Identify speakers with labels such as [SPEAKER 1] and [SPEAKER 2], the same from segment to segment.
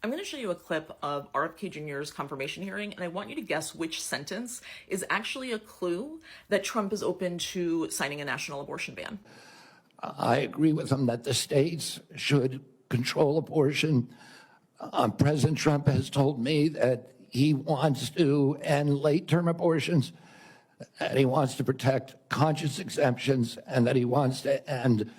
[SPEAKER 1] I'm going to show you a clip of RFK Jr.'s confirmation hearing, and I want you to guess which sentence is actually a clue that Trump is open to signing a national abortion ban.
[SPEAKER 2] I agree with him that the states should control abortion. President Trump has told me that he wants to end late-term abortions, and he wants to protect conscious exemptions, and that he wants to end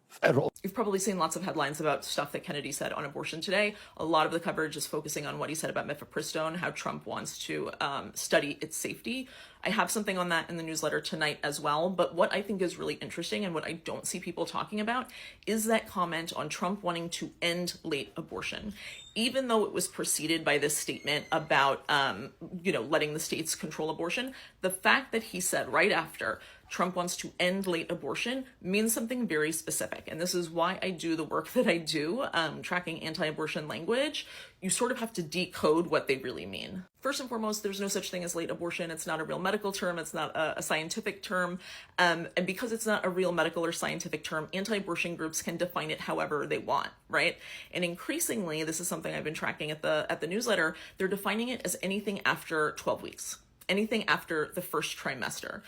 [SPEAKER 2] federal.
[SPEAKER 1] You've probably seen lots of headlines about stuff that Kennedy said on abortion today. A lot of the coverage is focusing on what he said about mifepristone, how Trump wants to study its safety. I have something on that in the newsletter tonight as well. But what I think is really interesting and what I don't see people talking about is that comment on Trump wanting to end late abortion. Even though it was preceded by this statement about, letting the states control abortion, the fact that he said right after Trump wants to end late abortion means something very specific. And this is why I do the work that I do, tracking anti-abortion language. You sort of have to decode what they really mean. First and foremost, there's no such thing as late abortion. It's not a real medical term. It's not a scientific term. And because it's not a real medical or scientific term, anti-abortion groups can define it however they want, right? And increasingly, this is something I've been tracking at the newsletter, they're defining it as anything after 12 weeks, anything after the first trimester.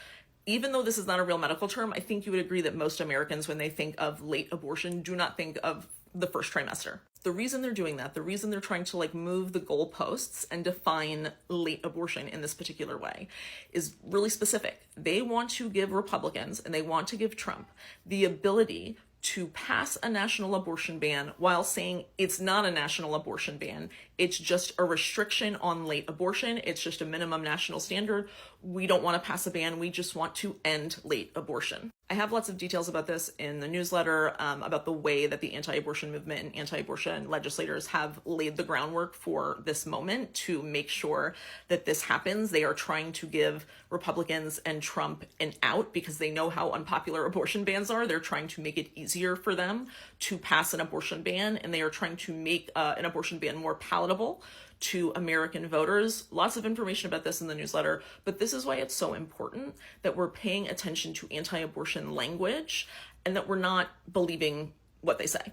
[SPEAKER 1] Even though this is not a real medical term, I think you would agree that most Americans, when they think of late abortion, do not think of the first trimester. The reason they're doing that, the reason they're trying to move the goalposts and define late abortion in this particular way is really specific. They want to give Republicans and they want to give Trump the ability to pass a national abortion ban while saying it's not a national abortion ban. It's just a restriction on late abortion. It's just a minimum national standard. We don't want to pass a ban. We just want to end late abortion. I have lots of details about this in the newsletter, about the way that the anti-abortion movement and anti-abortion legislators have laid the groundwork for this moment to make sure that this happens. They are trying to give Republicans and Trump an out because they know how unpopular abortion bans are. They're trying to make it easier for them to pass an abortion ban, and they are trying to make an abortion ban more palatable to American voters. Lots of information about this in the newsletter, but this is why it's so important that we're paying attention to anti-abortion language and that we're not believing what they say.